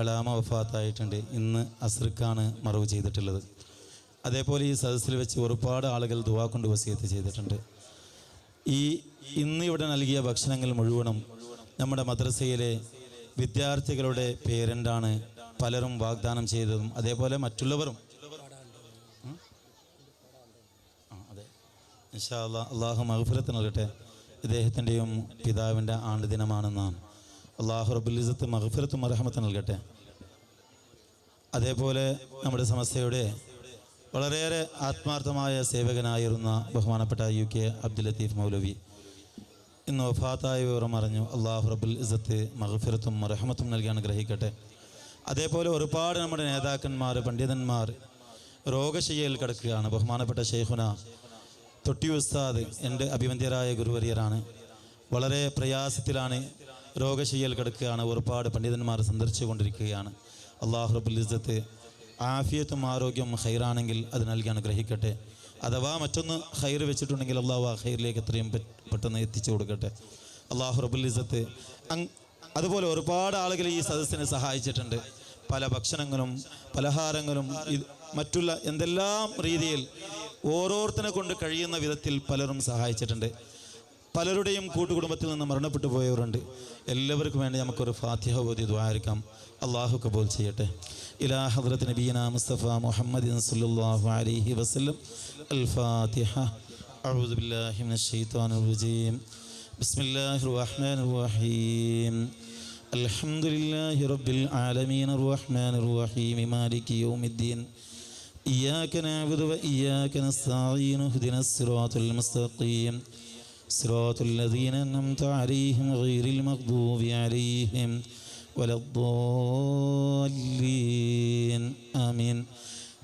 എളാമ വഫാത്തായിട്ടുണ്ട്. ഇന്ന് അസ്രിക്കാണ് മറവ് ചെയ്തിട്ടുള്ളത്. അതേപോലെ ഈ സദസ്സിൽ വെച്ച് ഒരുപാട് ആളുകൾ ദുആ കൊണ്ട് വസിയത്ത് ചെയ്തിട്ടുണ്ട്. ഇന്ന് ഇവിടെ നൽകിയ ഭക്ഷണങ്ങൾ മുഴുവനും നമ്മുടെ മദ്രസയിലെ വിദ്യാർത്ഥികളുടെ പേരൻ്റാണ് പലരും വാഗ്ദാനം ചെയ്തതും. അതേപോലെ മറ്റുള്ളവരും. അതെ, ഇൻഷാ അല്ലാഹ് അള്ളാഹു മഗ്ഫിറത്ത് നൽകട്ടെ. ഇദ്ദേഹത്തിൻ്റെയും പിതാവിൻ്റെ ആണ്ട് ദിനമാണെന്നാണ്. അള്ളാഹു റബ്ബുൽ ഇസ്സത്ത് മഗ്ഫിറത്തും റഹ്മത്തും നൽകട്ടെ. അതേപോലെ നമ്മുടെ സമസ്തയുടെ വളരെയേറെ ആത്മാർത്ഥമായ സേവകനായിരുന്ന ബഹുമാനപ്പെട്ട UK അബ്ദുൽ ലത്തീഫ് മൗലവി ഇന്ന് വഫാത്തായ വിവരം അറിഞ്ഞു. അള്ളാഹു റബ്ബുൽ ഇസ്സത്ത് മഗ്ഫിറത്തും റഹ്മത്തും നൽകി അനുഗ്രഹിക്കട്ടെ. അതേപോലെ ഒരുപാട് നമ്മുടെ നേതാക്കന്മാർ, പണ്ഡിതന്മാർ രോഗശയ്യയിൽ കിടക്കുകയാണ്. ബഹുമാനപ്പെട്ട ശൈഖുന തൊട്ടി ഉസ്താദ് എൻ്റെ അഭിവന്ദ്യരായ ഗുരുവര്യരാണ്. വളരെ പ്രയാസത്തിലാണ്, രോഗശയ്യയിൽ കിടക്കുകയാണ്. ഒരുപാട് പണ്ഡിതന്മാർ സന്ദർശിച്ചു കൊണ്ടിരിക്കുകയാണ്. അള്ളാഹു റബ്ബുൽ ഇസ്സത്ത് ആഫിയത്തും ആരോഗ്യം ഖൈറാണെങ്കിൽ അത് നൽകി അനുഗ്രഹിക്കട്ടെ. അഥവാ മറ്റൊന്ന് ഖൈർ വെച്ചിട്ടുണ്ടെങ്കിൽ അള്ളാഹു ആ ഖൈറിലേക്ക് എത്രയും പെട്ടെന്ന് എത്തിച്ചു കൊടുക്കട്ടെ. അള്ളാഹു റബ്ബുൽ ഇസ്സത്ത് അതുപോലെ ഒരുപാട് ആളുകൾ ഈ സദസ്സിനെ സഹായിച്ചിട്ടുണ്ട്. പല ഭക്ഷണങ്ങളും പലഹാരങ്ങളും മറ്റുള്ള എന്തെല്ലാം രീതിയിൽ ഓരോരുത്തരെ കൊണ്ട് കഴിയുന്ന വിധത്തിൽ പലരും സഹായിച്ചിട്ടുണ്ട്. പലരുടെയും കൂട്ടുകുടുംബത്തിൽ നിന്ന് മരണപ്പെട്ടു പോയവരുണ്ട്. എല്ലാവർക്കും വേണ്ടി നമുക്കൊരു ഫാത്തിഹ ഓതി ദുആയിരിക്കാം. അള്ളാഹു കബൂൽ ചെയ്യട്ടെ. ഇലാ ഹദ്റത്ത് നബീന മുസ്തഫ മുഹമ്മദിൻ സല്ലല്ലാഹു അലൈഹി വസല്ലം. അൽ ഫാത്തിഹ. അഊദു ബില്ലാഹി മിനശ് ശൈത്വാനിർ റജീം. ബിസ്മില്ലാഹിർ റഹ്മാനിർ റഹീം. അൽഹംദുലില്ലാഹി റബ്ബിൽ ആലമീൻ അർറഹ്മാനിർ റഹീം മാലികി യൗമിദ്ദീൻ. إياك نعبد وإياك نستعين اهدنا الصراط المستقيم صراط الذين أنعمت عليهم غير المغضوب عليهم ولا الضالين آمين.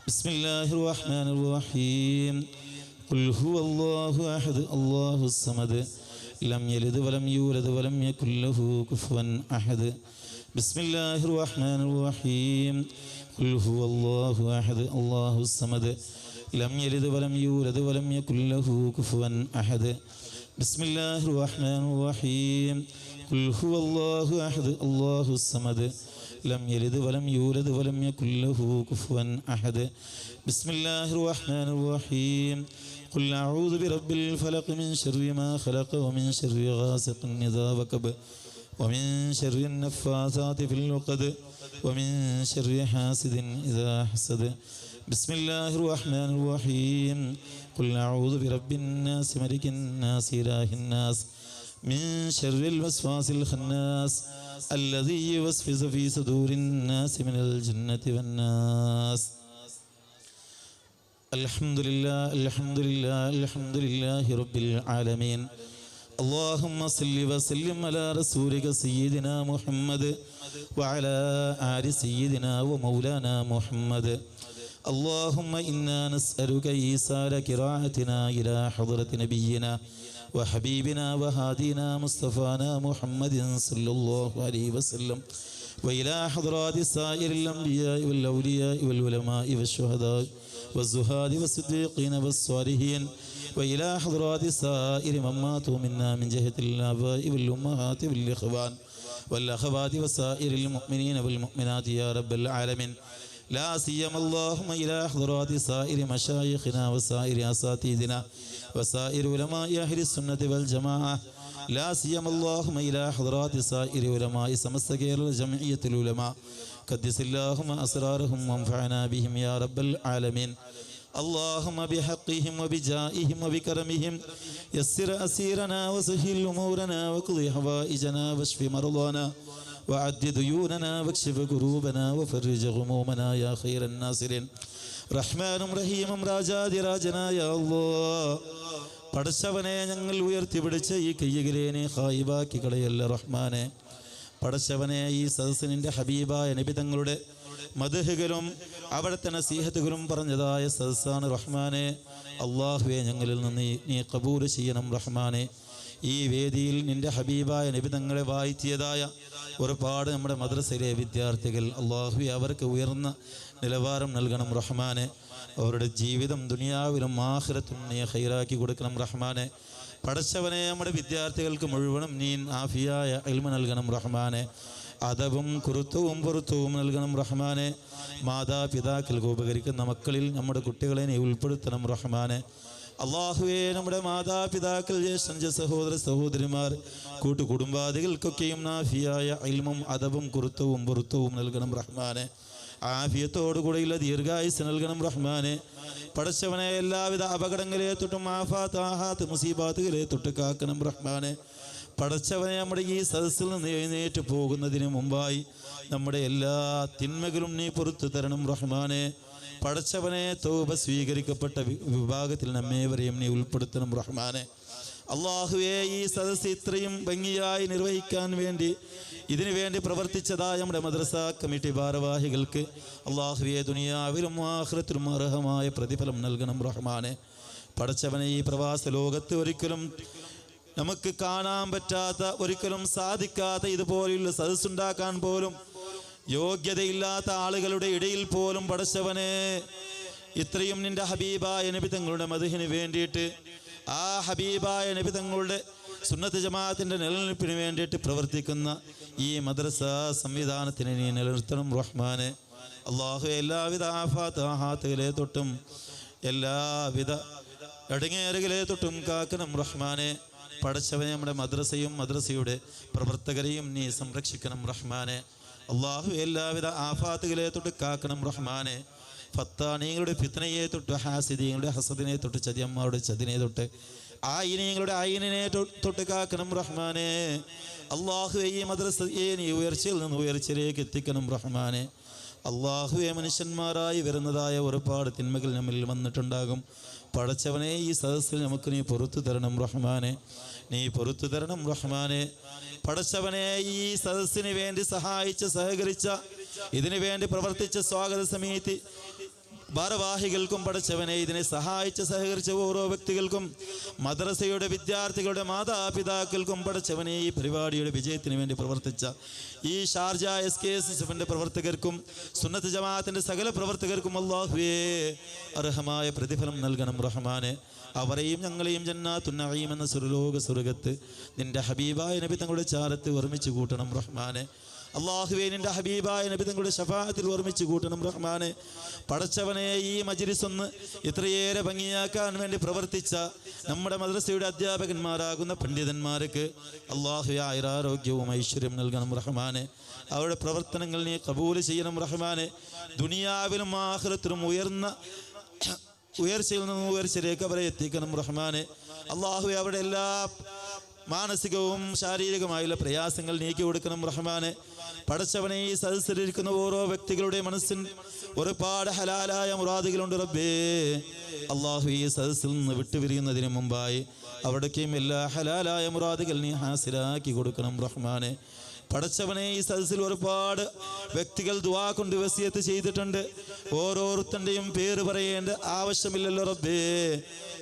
بسم الله الرحمن الرحيم. قل هو الله أحد الله الصمد لم يلد ولم يولد ولم يكن له كفوا أحد. بسم الله الرحمن الرحيم. قل هو الله أحد الله الصمد لم يلد ولم يولد ولم يكن له كفوا أحد. بسم الله الرحمن الرحيم. قل هو الله أحد الله الصمد لم يلد ولم يولد ولم يكن له كفوا أحد. بسم الله الرحمن الرحيم. قل أعوذ برب الفلق من شر ما خلق ومن شر غاسق إذا وقب ومن شر النفاثات في العقد ومن شر حاسد إذا حسد. بسم الله الرحمن الرحيم. قل أعوذ برب الناس ملك الناس إله الناس من شر الوسواس الخناس الذي يوسوس في صدور الناس من الجنة والناس. الحمد لله الحمد لله الحمد لله رب العالمين. اللهم صل وسلم على رسولك سيدنا محمد وعلى آل سيدنا ومولانا محمد. اللهم إنا نسألك إيصال قراءتنا إلى حضرة نبينا وحبيبنا وهادينا مصطفانا محمد صلى الله عليه وسلم وإلى حضرات سائر الأنبياء والأولياء والعلماء والشهداء والزهاد والصديقين والصالحين وإلى حضرات سائر من ماتوا منا من جهة الآباء والأمهات والإخوان والأخوات وسائر المؤمنين والمؤمنات يا رب العالمين. لا سيما اللهم إلى حضرات سائر مشايخنا وسائر أساتذتنا وسائر علماء أهل السنة والجماعة. لا سيما اللهم إلى حضرات سائر علماء سمست കേരള جمعية العلماء قدس اللهم أسرارهم وانفعنا بهم يا رب العالمين. اللهم بحقهم وبجائهم وبكرمهم يسر أسيرنا وسهل أمورنا وقض حوائجنا واشف مرضانا وعد ديوننا واكشف كروبنا وفرج غمومنا يا خير الناصرين. റഹ്മാനും റഹീമും രാജാതിരാജനായ അല്ലാഹ്, പടച്ചവനെ ഞങ്ങൾ ഉയർത്തിപ്പിടിച്ച ഈ കയ്യകിലേനെ ഹായിബാക്കി കളയല്ല റഹ്മാനെ. പടച്ചവനെ ഈ സദസ്സിനിൻ്റെ ഹബീബായ നബി തങ്ങളുടെ മദ്ഹുകളും അവിടുത്തെ നസീഹത്തുകളും പറഞ്ഞതായ സദസ്സാണ് റഹ്മാനെ. അള്ളാഹുവെ, ഞങ്ങളിൽ നിന്ന് നീ ഖബൂൽ ചെയ്യണം റഹ്മാനെ. ഈ വേദിയിൽ നിൻ്റെ ഹബീബായ നബി തങ്ങളെ വായിച്ചതായ ഒരുപാട് നമ്മുടെ മദ്രസയിലെ വിദ്യാർത്ഥികൾ, അള്ളാഹുവെ, അവർക്ക് ഉയർന്ന നിലവാരം നൽകണം റഹ്മാനെ. അവരുടെ ജീവിതം ദുനിയാവിലും ആഖിറത്തും നീ ഖൈറാക്കി കൊടുക്കണം റഹ്മാനെ. പടച്ചവനെ, നമ്മുടെ വിദ്യാർത്ഥികൾക്ക് മുഴുവനും നീ ആഫിയായ ഇൽമ നൽകണം റഹ്മാനെ. അദബും കുറുത്തവും പൊറുത്തവും നൽകണം റഹ്മാനെ. മാതാപിതാക്കൾക്ക് ഉപകരിക്കുന്ന മക്കളിൽ നമ്മുടെ കുട്ടികളെ നീ ഉൾപ്പെടുത്തണം റഹ്മാനെ. അള്ളാഹുവേ, നമ്മുടെ മാതാപിതാക്കൾ, ജ്യേഷ്ഠ സഹോദര സഹോദരിമാർ, കൂട്ടുകുടുംബാദികൾക്കൊക്കെയും നാഫിയായ ഇൽമും അദബും കുറുത്തവും പൊറുത്തവും നൽകണം റഹ്മാനെ. ആഫിയത്തോടുകൂടെയുള്ള ദീർഘായുസ് നൽകണം റഹ്മാനെ. പടച്ചവനെ, എല്ലാവിധ അപകടങ്ങളെ തൊട്ടും ആഫാത്ത് ആഹാത്ത് മുസീബാത്തുകളെ തൊട്ട് കാക്കണം റഹ്മാനെ. പടച്ചവനെ, നമ്മുടെ ഈ സദസ്സിൽ നിന്ന് എഴുന്നേറ്റ് പോകുന്നതിന് മുമ്പായി നമ്മുടെ എല്ലാ തിന്മകളും നീ പുറത്തു തരണം റഹ്മാനെ. പടച്ചവനെ, തൗബ സ്വീകരിക്കപ്പെട്ട വിഭാഗത്തിൽ നമ്മേവരെയും നീ ഉൾപ്പെടുത്തണം റഹ്മാനെ. അള്ളാഹുവേ, ഈ സദസ്സ് ഇത്രയും ഭംഗിയായി നിർവഹിക്കാൻ വേണ്ടി ഇതിനു വേണ്ടി പ്രവർത്തിച്ചതായ നമ്മുടെ മദ്രസ കമ്മിറ്റി ഭാരവാഹികൾക്ക് അള്ളാഹുവേ, ദുനിയാവിലും ആഖിറത്തിലും അർഹമായ പ്രതിഫലം നൽകണം റഹ്മാനെ. പടച്ചവനെ, ഈ പ്രവാസ ലോകത്ത് ഒരിക്കലും നമുക്ക് കാണാൻ പറ്റാത്ത, ഒരിക്കലും സാധിക്കാത്ത ഇതുപോലെയുള്ള സദസ്സുണ്ടാക്കാൻ പോലും യോഗ്യതയില്ലാത്ത ആളുകളുടെ ഇടയിൽ പോലും പടച്ചവനെ, ഇത്രയും നിന്റെ ഹബീബായ നബി തങ്ങളുടെ മദ്ഹിന് വേണ്ടിയിട്ട്, ആ ഹബീബായ നബി തങ്ങളുടെ സുന്നത്ത് ജമാഅത്തിൻ്റെ നിലനിൽപ്പിന് വേണ്ടിയിട്ട് പ്രവർത്തിക്കുന്ന ഈ മദ്രസ സംവിധാനത്തിനെ നീ നിലനിർത്തണം റഹ്മാനെ. അള്ളാഹു, എല്ലാവിധ ആഫാത്ത് ആഹാത്തുകളെ തൊട്ടും എല്ലാവിധ ഇടങ്ങേറുകളെ തൊട്ടും കാക്കണം റഹ്മാനെ. പടച്ചവനെ, നമ്മുടെ മദ്രസയും മദ്രസയുടെ പ്രവർത്തകരെയും നീ സംരക്ഷിക്കണം റഹ്മാനെ. അള്ളാഹു, എല്ലാവിധ ആഫാത്തുകളെ തൊട്ട് കാക്കണം റഹ്മാനെ. ഫത്താനീങ്ങളുടെ ഫിത്നയെ തൊട്ട്, ഹാസിദീങ്ങളുടെ ഹസദിനെ തൊട്ട്, ചതിയന്മാരുടെ ചതിനെ തൊട്ട്, ആയിനീങ്ങളുടെ ആയിനെ തൊട്ട് കാക്കണം റഹ്മാനെ. അള്ളാഹുവെ, ഈ മദ്രസയെ നീ ഉയർച്ചയിൽ നിന്ന് ഉയർച്ചയിലേക്ക് എത്തിക്കണം റഹ്മാനെ. അള്ളാഹുവെ, മനുഷ്യന്മാരായി വരുന്നതായ ഒരുപാട് തിന്മകൾ നമ്മിൽ വന്നിട്ടുണ്ടാകും. പടച്ചവനെ, ഈ സദസ്സിൽ നമുക്ക് നീ പൊറത്തു തരണം റഹ്മാനെ. നീ പൊറത്തു തരണം റഹ്മാനെ. പടച്ചവനെ, ഈ സദസ്സിന് വേണ്ടി സഹായിച്ച, സഹകരിച്ച, ഇതിനു വേണ്ടി പ്രവർത്തിച്ച സ്വാഗത സമിതി ഭാരവാഹികൾക്കും പടച്ചവനെ, ഇതിനെ സഹായിച്ച് സഹകരിച്ച ഓരോ വ്യക്തികൾക്കും, മദ്രസയുടെ വിദ്യാർത്ഥികളുടെ മാതാപിതാക്കൾക്കും പടച്ചവനെ, ഈ പരിപാടിയുടെ വിജയത്തിന് വേണ്ടി പ്രവർത്തിച്ച ഈ ഷാർജ SKSSFിൻ്റെ പ്രവർത്തകർക്കും സുന്നത്ത് ജമാഅത്തിൻ്റെ സകല പ്രവർത്തകർക്കും അല്ലാഹുവേ, അർഹമായ പ്രതിഫലം നൽകണം റഹ്മാനെ. അവരെയും ഞങ്ങളെയും ജന്നാത്തുൻ നഈം എന്ന സുരലോക സ്വർഗത്ത് നിന്റെ ഹബീബായ നബി തങ്ങളുടെ ചാരത്ത് ഒരുമിച്ച് കൂട്ടണം റഹ്മാനെ. അള്ളാഹുവേ, നിന്റെ ഹബീബായ നബി തങ്ങളുടെ ശഫാഅത്തിൽ ഒരുമിച്ച് കൂട്ടണം റഹ്മാനെ. പടച്ചവനെ, ഈ മജ്ലിസ് ഒന്ന് ഇത്രയേറെ ഭംഗിയാക്കാൻ വേണ്ടി പ്രവർത്തിച്ച നമ്മുടെ മദ്രസയുടെ അധ്യാപകന്മാരാകുന്ന പണ്ഡിതന്മാർക്ക് അള്ളാഹുവേ, ആയുരാരോഗ്യവും ഐശ്വര്യം നൽകണം റഹ്മാനെ. അവരുടെ പ്രവർത്തനങ്ങൾ നീ ഖബൂൽ ചെയ്യണം റഹ്മാനെ. ദുനിയാവിലും ആഖിറത്തിലും ഉയർച്ചയിൽ നിന്ന് ഉയർച്ചയിലേക്ക് അവരെ എത്തിക്കണം റഹ്മാനെ. അള്ളാഹുവേ, അവരുടെ എല്ലാ മാനസികവും ശാരീരികമായുള്ള പ്രയാസങ്ങൾ നീക്കി കൊടുക്കണം റഹ്മാനെ. പടച്ചവനെ, ഈ സദസ്സിലിരിക്കുന്ന ഓരോ വ്യക്തികളുടെ മനസ്സിൽ ഒരുപാട് ഹലാലായ മുറാദുകളുണ്ട് റബ്ബേ. അള്ളാഹു ഈ സദസ്സിൽ നിന്ന് വിട്ടുപിരിയുന്നതിന് മുമ്പായി അവിടേക്കും എല്ലാ ഹലാലായ മുറാദുകൾ നീ ഹാസിലാക്കി കൊടുക്കണം റഹ്മാനെ. പടച്ചവനെ, ഈ സദസ്സിൽ ഒരുപാട് വ്യക്തികൾ ദുആ കൊണ്ട് വസിയത്ത് ചെയ്തിട്ടുണ്ട്. ഓരോരുത്തൻ്റെയും പേര് പറയേണ്ട ആവശ്യമില്ലല്ലോ റബ്ബേ.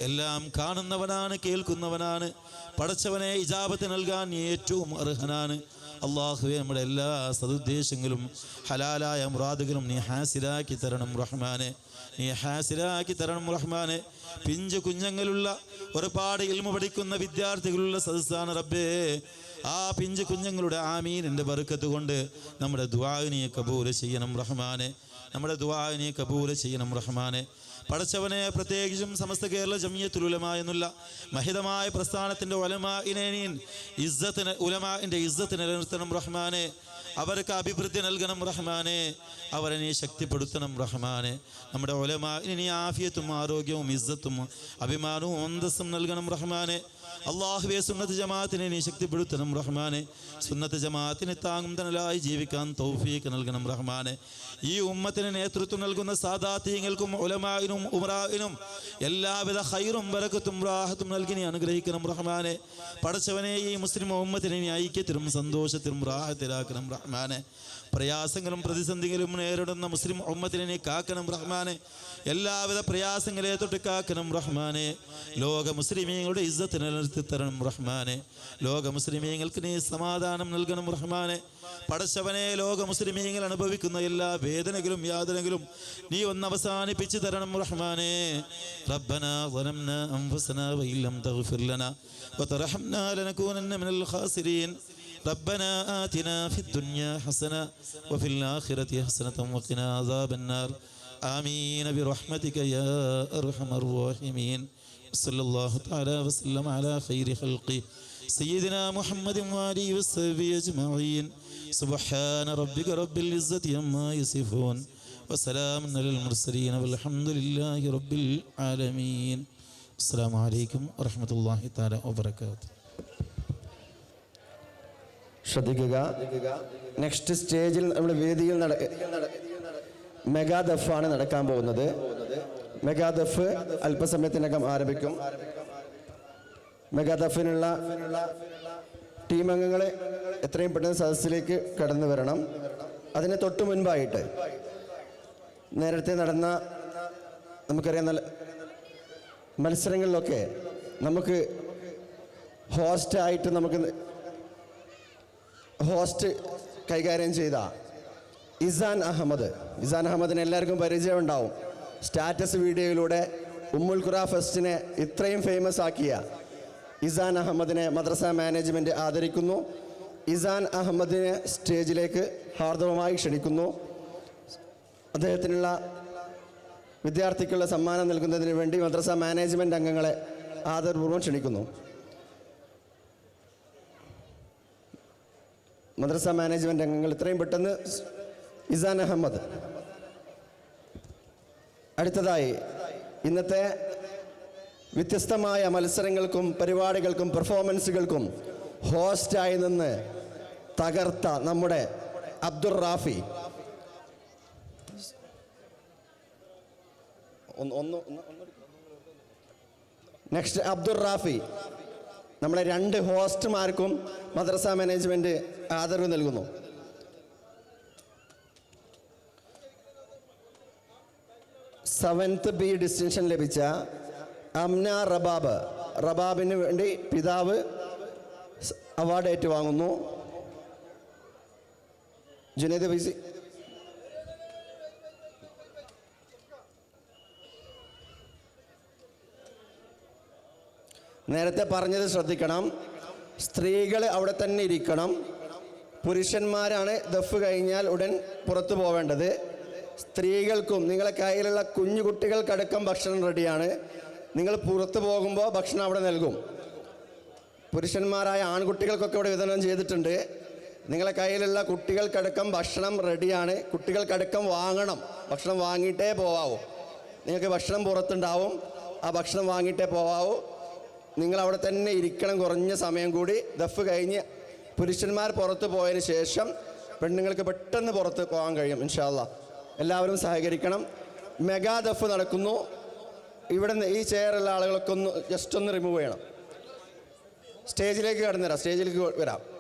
എല്ലാം കാണുന്നവനാണ്, കേൾക്കുന്നവനാണ്. പടച്ചവനെ, ഇജാബത്ത് നൽകാൻ നീ ഏറ്റവും അർഹനാണ്. അള്ളാഹുവെ, നമ്മുടെ എല്ലാ സദുദ്ദേശങ്ങളും ഹലാലായ മുറാദുകളും നീ ഹാസിലാക്കി തരണം റഹ്മാനെ. നീ ഹാസിലാക്കി തരണം റഹ്മാനെ. പിഞ്ചു കുഞ്ഞുങ്ങളുള്ള ഒരുപാട് ഇൽമു പഠിക്കുന്ന വിദ്യാർത്ഥികളുള്ള സദസ്സാണ് റബ്ബേ. ആ പിഞ്ചു കുഞ്ഞുങ്ങളുടെ ആമീനിൻ്റെ ബർക്കത്ത് കൊണ്ട് നമ്മുടെ ദുആഇനെ കബൂൽ ചെയ്യണം റഹ്മാനെ. നമ്മുടെ ദുആഇനെ കബൂൽ ചെയ്യണം റഹ്മാനെ. പടച്ചവനെ, പ്രത്യേകിച്ചും സമസ്ത കേരള ജമിയത്തുൽ ഉലമ എന്നുള്ള മഹിതമായ പ്രസ്ഥാനത്തിൻ്റെ ഉലമാഇൻ്റെ ഇസ്സത്ത് നിലനിർത്തണം റഹ്മാനെ. അവർക്ക് അഭിവൃദ്ധി നൽകണം റഹ്മാനെ. അവരെ നീ ശക്തിപ്പെടുത്തണം റഹ്മാനെ. നമ്മുടെ ഉലമാഇന് നീ ആഫിയത്തും ആരോഗ്യവും ഇസ്സത്തും അഭിമാനവും അന്തസ്സും നൽകണം റഹ്മാനെ. അള്ളാഹുവെ, സുന്നത്ത് ജമാഅത്തിനെ നീ ശക്തിപ്പെടുത്തണം റഹ്മാനെ. സുന്നത്ത് ജമാഅത്തിന് താങ്ങും തണലായി ജീവിക്കാൻ തൗഫീഖ് നൽകണം റഹ്മാനെ. ഈ ഉമ്മത്തിന് നേതൃത്വം നൽകുന്ന സാദാത്യങ്ങൾക്കും ഉലമാഇനും ഉമറാഇനും എല്ലാവിധ ഖൈറും ബറക്കത്തും റാഹത്തും നൽകി നീ അനുഗ്രഹിക്കണം റഹ്മാനെ. പടച്ചവനെ, ഈ മുസ്ലിം ഉമ്മത്തിനെ നീ ഐക്യത്തിലും സന്തോഷത്തിലും റാഹത്തിലാക്കണം റഹ്മാനെ. പ്രയാസങ്ങളും പ്രതിസന്ധികളും നേരിടുന്ന മുസ്ലിം ഉമ്മത്തിനെ നീ കാക്കണം റഹ്മാനെ. എല്ലാവിധ പ്രയാസങ്ങളെ തൊട്ട് കാക്കണം റഹ്മാനെ. ലോക മുസ്ലിമീങ്ങളുടെ ഇസ്സത്ത് നിലനിർത്തി തരണം റഹ്മാനെ. ലോക മുസ്ലിമീങ്ങൾക്ക് നീ സമാധാനം നൽകണം റഹ്മാനെ. പടച്ചവനെ, ലോക മുസ്ലിമീങ്ങൾ അനുഭവിക്കുന്ന എല്ലാ വേദനകളും യാതനകളും നീ ഒന്ന് അവസാനിപ്പിച്ച് തരണം റഹ്മാനെ. റബ്ബനാ ളലംനാ അൻഫുസനാ വഇൻ ലം തഗ്ഫിർ ലനാ വതർഹംനാ ലനകൂനന്ന മിനൽ ഖാസിരീൻ. ربنا آتنا في الدنيا حسنة وفي الآخرة حسنة وقنا عذاب النار. آمين برحمتك يا أرحم الراحمين. صلى الله تعالى وسلم على خير خلقه سيدنا محمد وآله وصحبه أجمعين. سبحان ربك رب العزة عما يصفون وسلام على المرسلين والحمد لله رب العالمين. السلام عليكم ورحمة الله تعالى وبركاته. ശ്രദ്ധിക്കുക, നെക്സ്റ്റ് സ്റ്റേജിൽ നമ്മുടെ വേദിയിൽ മെഗാ ദഫാണ് നടക്കാൻ പോകുന്നത്. മെഗാ ദഫ് അല്പസമയത്തിനകം ആരംഭിക്കും. മെഗാ ദഫിനുള്ള ടീം അംഗങ്ങളെ എത്രയും പെട്ടെന്ന് സദസ്സിലേക്ക് കടന്നു വരണം. അതിന് തൊട്ടു മുൻപായിട്ട് നേരത്തെ നടന്ന നമുക്കറിയാം നല്ല മത്സരങ്ങളിലൊക്കെ നമുക്ക് ഹോസ്റ്റ് കൈകാര്യം ചെയ്ത ഇസാൻ അഹമ്മദിനെ എല്ലാവർക്കും പരിചയമുണ്ടാവും. സ്റ്റാറ്റസ് വീഡിയോയിലൂടെ ഉമ്മുൽ ഖുറ ഫെസ്റ്റിനെ ഇത്രയും ഫേമസ് ആക്കിയ ഇസാൻ അഹമ്മദിനെ മദ്രസ മാനേജ്മെൻറ്റ് ആദരിക്കുന്നു. ഇസാൻ അഹമ്മദിനെ സ്റ്റേജിലേക്ക് ഹാർദവമായി ക്ഷണിക്കുന്നു. അദ്ദേഹത്തിനുള്ള വിദ്യാർത്ഥിക്കുള്ള സമ്മാനം നൽകുന്നതിന് വേണ്ടി മദ്രസ മാനേജ്മെൻറ്റ് അംഗങ്ങളെ ആദരപൂർവ്വം ക്ഷണിക്കുന്നു. മദ്രസ മാനേജ്മെൻറ്റ് അംഗങ്ങൾ എത്രയും പെട്ടെന്ന് ഇസാൻ അഹമ്മദ്. അടുത്തതായി ഇന്നത്തെ വ്യത്യസ്തമായ മത്സരങ്ങൾക്കും പരിപാടികൾക്കും പെർഫോമൻസുകൾക്കും ഹോസ്റ്റായി നിന്ന് തകർത്ത നമ്മുടെ അബ്ദുർ റാഫി. നെക്സ്റ്റ് അബ്ദുർ റാഫി. നമ്മളെ രണ്ട് ഹോസ്റ്റ്മാർക്കും മദ്രസ മാനേജ്മെൻറ്റ് ആദരവ് നൽകുന്നു. സെവൻത്ത് ബി ഡിസ്റ്റിങ്ഷൻ ലഭിച്ച അംന റബാബിന് വേണ്ടി പിതാവ് അവാർഡ് ഏറ്റുവാങ്ങുന്നു. ജുനൈദ് ഫൈസി. നേരത്തെ പറഞ്ഞത് ശ്രദ്ധിക്കണം, സ്ത്രീകൾ അവിടെ തന്നെ ഇരിക്കണം. പുരുഷന്മാരാണ് ദഫ് കഴിഞ്ഞാൽ ഉടൻ പുറത്തു പോവേണ്ടത്. സ്ത്രീകൾക്കും നിങ്ങളെ കയ്യിലുള്ള കുഞ്ഞു കുട്ടികൾക്കടക്കം ഭക്ഷണം റെഡിയാണ്. നിങ്ങൾ പുറത്തു പോകുമ്പോൾ ഭക്ഷണം അവിടെ നൽകും. പുരുഷന്മാരായ ആൺകുട്ടികൾക്കൊക്കെ ഇവിടെ വിതരണം ചെയ്തിട്ടുണ്ട്. നിങ്ങളെ കയ്യിലുള്ള കുട്ടികൾക്കടക്കം ഭക്ഷണം റെഡിയാണ്. കുട്ടികൾക്കടക്കം വാങ്ങണം. ഭക്ഷണം വാങ്ങിയിട്ടേ പോവാവൂ. നിങ്ങൾക്ക് ഭക്ഷണം പുറത്തുണ്ടാവും. ആ ഭക്ഷണം വാങ്ങിയിട്ടേ പോവാവൂ. നിങ്ങൾ അവിടെ തന്നെ ഇരിക്കണം കുറഞ്ഞ സമയം കൂടി. ദഫ് കഴിഞ്ഞ് പുരുഷന്മാർ പുറത്ത് പോയതിന് ശേഷം പെണ്ണുങ്ങൾക്ക് പെട്ടെന്ന് പുറത്ത് പോകാൻ കഴിയും ഇൻഷാ അല്ലാ. എല്ലാവരും സഹകരിക്കണം. മെഗാ ദഫ് നടക്കുന്നു. ഇവിടെ നിന്ന് ഈ ചെയറുള്ള ആളുകളൊക്കെ ഒന്ന് ജസ്റ്റ് ഒന്ന് റിമൂവ് ചെയ്യണം. സ്റ്റേജിലേക്ക് കടന്നു വരാം.